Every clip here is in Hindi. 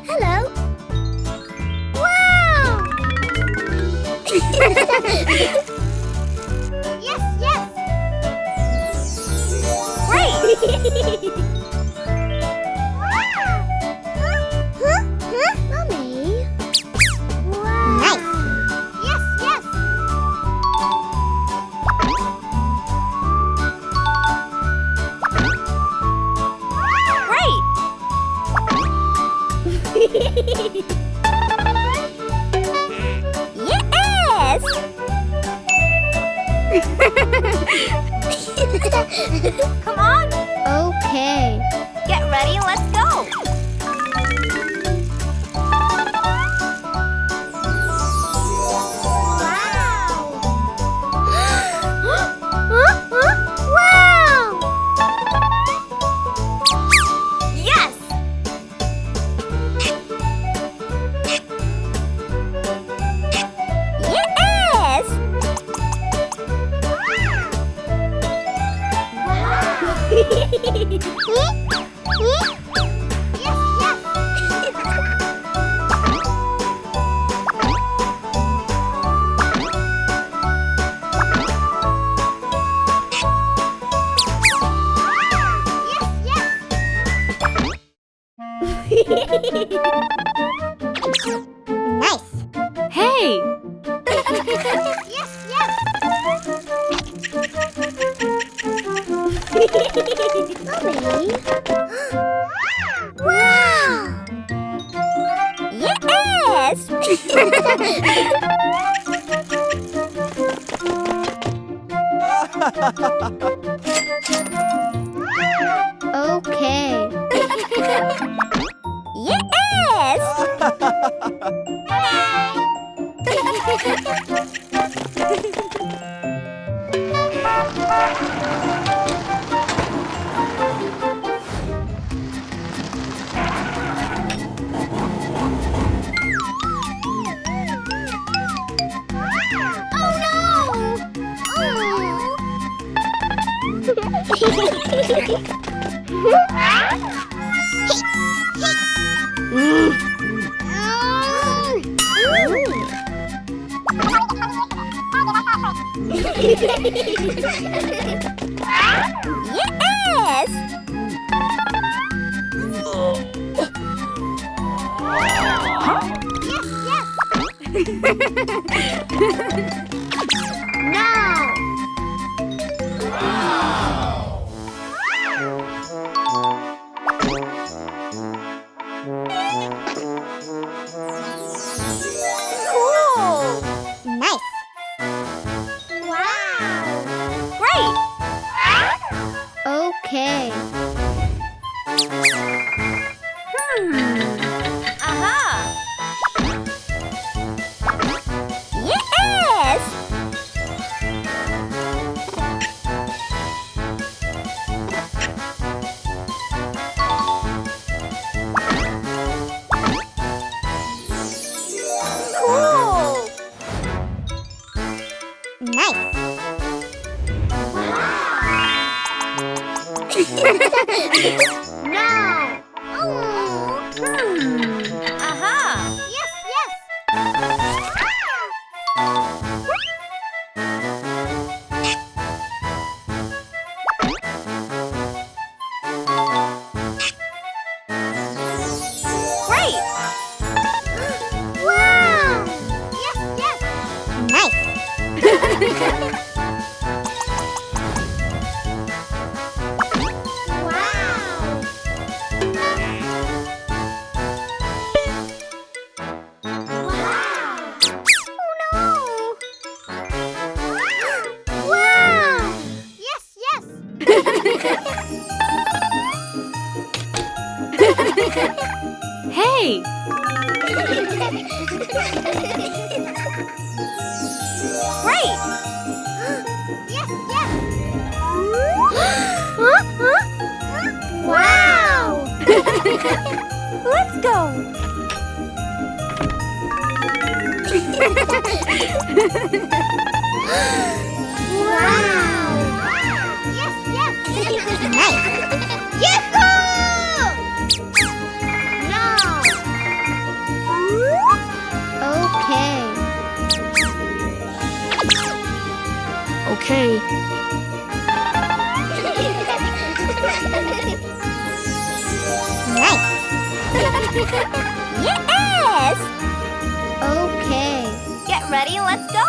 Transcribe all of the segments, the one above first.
Hello. Wow! Yes, yes. Great. Huh? Mommy. Wow. Nice. Yes, yes. Great. Yes. Come on. Okay. Get ready and let's go. Wow! Yes! Yes! Nice. Hey! Yes, yes. Mommy. Wow. Yes. Okay. Yes. Yes! No! Cool! Nice! Wow! Great! Okay. Aha! Yes! Cool! Nice! No! Aha! Yes, yes! Great! Wow! Yes, yes! Nice! Wow! Wow! Oh no! Wow! Yes, yes! Hey! Great! Yes, yes! Wow! Let's go! Yes, yes. Nice. Yahoo! No. Okay. Okay. Nice. Yes. Okay. Get ready, let's go.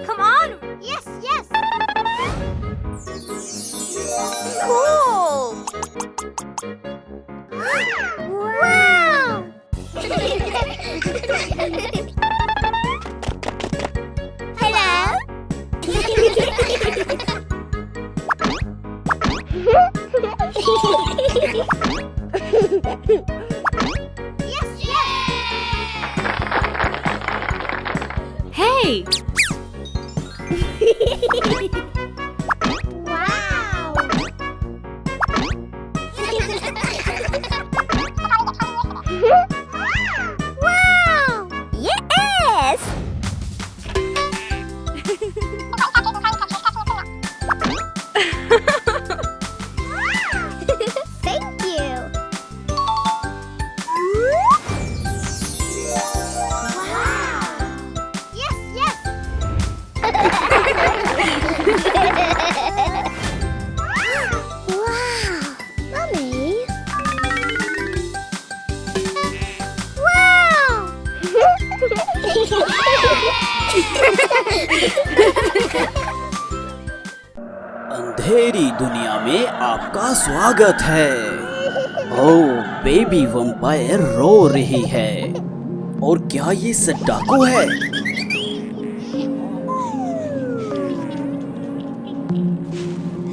Come on. Yes, yes. Cool. Wow. Hello. Yes, yes. Hey! Wow. Wow. Yes. Thank you. Wow. Yes, yes. Wow. Mommy. Wow. अंधेरी दुनिया में आपका स्वागत है। ओह, बेबी वम्पायर रो रही है। और क्या ये सड्डाको है?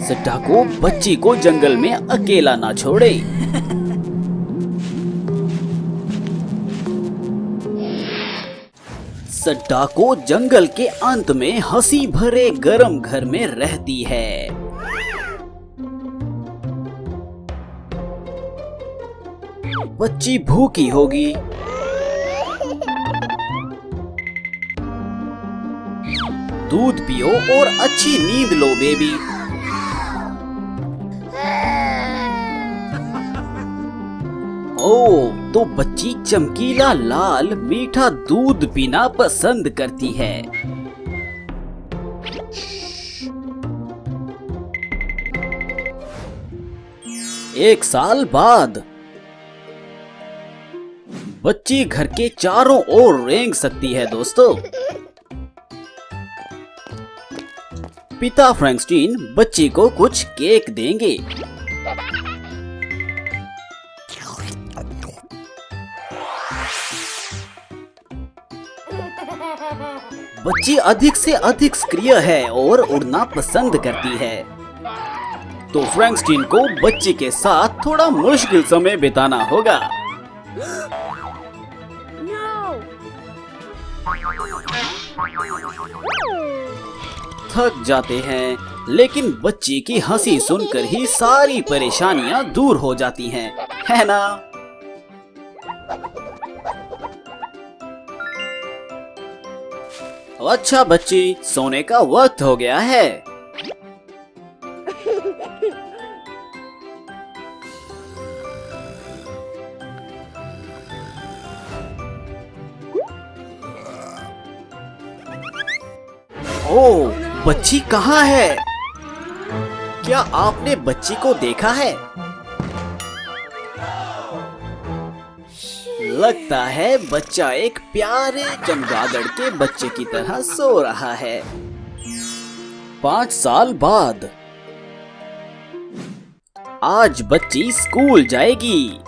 सड्डाको बच्ची को जंगल में अकेला ना छोड़े। सड्डाको जंगल के अंत में हंसी भरे गर्म घर में रहती है। बच्ची भूखी होगी। दूध पियो और अच्छी नींद लो बेबी। ओह, तो बच्ची चमकीला लाल मीठा दूध पीना पसंद करती है। एक साल बाद बच्ची घर के चारों ओर रेंग सकती है दोस्तों। पिता फ्रैंकस्टीन बच्ची को कुछ केक देंगे। बच्ची अधिक से अधिक सक्रिय है और उड़ना पसंद करती है। तो फ्रैंकस्टीन को बच्ची के साथ थोड़ा मुश्किल समय बिताना होगा। थक जाते हैं, लेकिन बच्ची की हंसी सुनकर ही सारी परेशानियां दूर हो जाती हैं, है ना? अच्छा बच्ची, सोने का वक्त हो गया है। ओह, बच्ची कहाँ है? क्या आपने बच्ची को देखा है? लगता है बच्चा एक प्यारे चमगादड़ के बच्चे की तरह सो रहा है। 5 साल बाद आज बच्ची स्कूल जाएगी।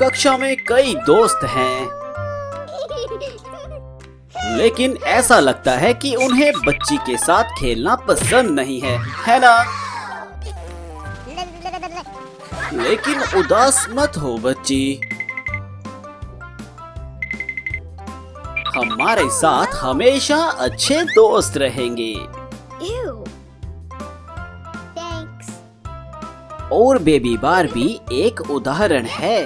कक्षा में कई दोस्त हैं, लेकिन ऐसा लगता है कि उन्हें बच्ची के साथ खेलना पसंद नहीं है ना? लेकिन उदास मत हो बच्ची। हमारे साथ हमेशा अच्छे दोस्त रहेंगे। Ew. Thanks. और बेबी बारबी एक उदाहरण है।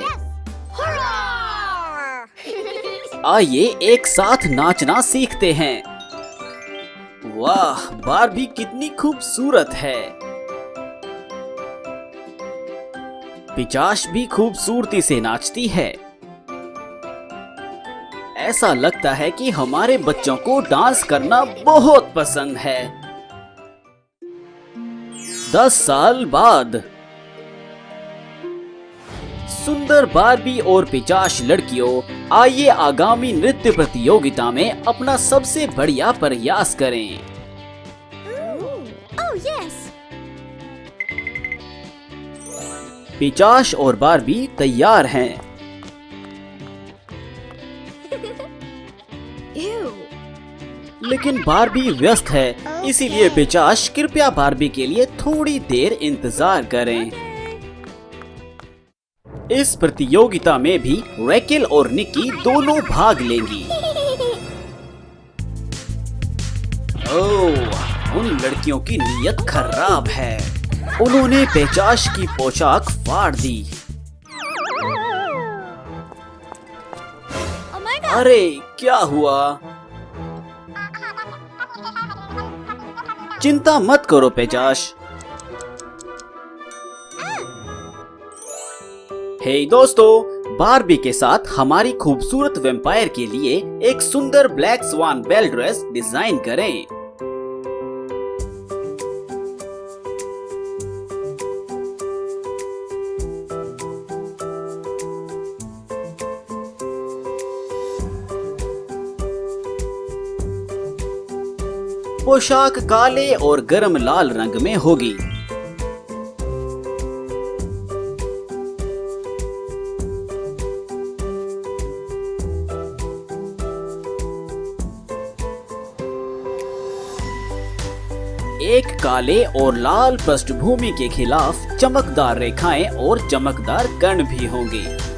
आइए एक साथ नाचना सीखते हैं। वाह, बारबी कितनी खूबसूरत है। पिचाश भी खूबसूरती से नाचती है। ऐसा लगता है कि हमारे बच्चों को डांस करना बहुत पसंद है। 10 साल बाद सुंदर बारबी और पिचाश लड़कियों, आइए आगामी नृत्य प्रतियोगिता में अपना सबसे बढ़िया प्रयास करें। Oh, yes. पिचाश और बारबी तैयार हैं। Ew. लेकिन बारबी व्यस्त है, इसीलिए पिचाश कृपया बारबी के लिए थोड़ी देर इंतजार करें। इस प्रतियोगिता में भी रैकेल और निकी दोनों भाग लेंगी। ओह, उन लड़कियों की नीयत खराब है। उन्होंने पिचाश की पोशाक फाड़ दी। Oh my god. अरे क्या हुआ? चिंता मत करो पिचाश। हे दोस्तों, बारबी के साथ हमारी खूबसूरत वेम्पायर के लिए एक सुंदर black swan bell dress design करें। पोशाक काले और गर्म लाल रंग में होगी। एक काले और लाल पृष्ठभूमि के खिलाफ चमकदार रेखाएं और चमकदार कण भी होंगे।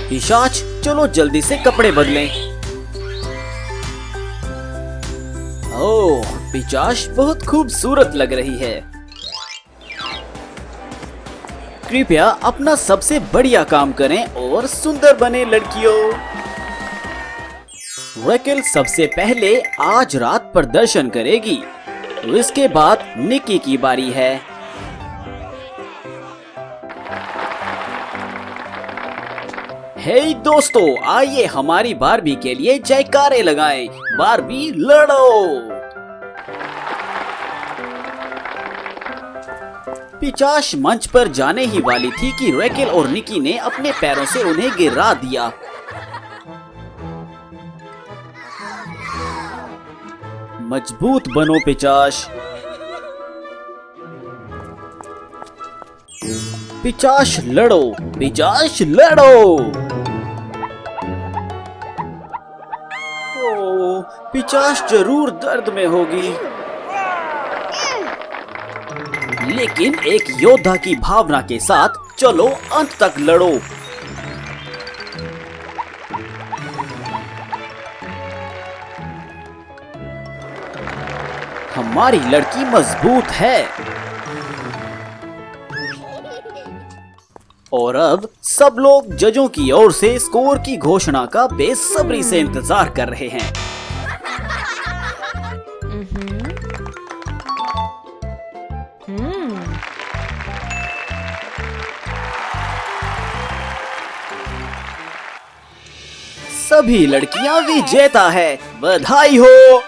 पिशाच, चलो जल्दी से कपड़े बदलें। ओह, पिशाच बहुत खूबसूरत लग रही है। कृपया अपना सबसे बढ़िया काम करें और सुंदर बने लड़कियों। रैकेल सबसे पहले आज रात प्रदर्शन करेगी। इसके बाद निकी की बारी है। हे दोस्तों, आइए हमारी बारबी के लिए जयकारे लगाएं। बारबी लड़ो। पिचाश मंच पर जाने ही वाली थी कि रैकेल और निकी ने अपने पैरों से उन्हें गिरा दिया। मजबूत बनो पिचाश। पिचाश लड़ो, पिचाश लड़ो। ओ, पिचाश जरूर दर्द में होगी, लेकिन एक योद्धा की भावना के साथ चलो अंत तक लड़ो। हमारी लड़की मजबूत है। और अब सब लोग जजों की ओर से स्कोर की घोषणा का बेसब्री से इंतजार कर रहे हैं। सभी लड़कियां विजेता है। बधाई हो।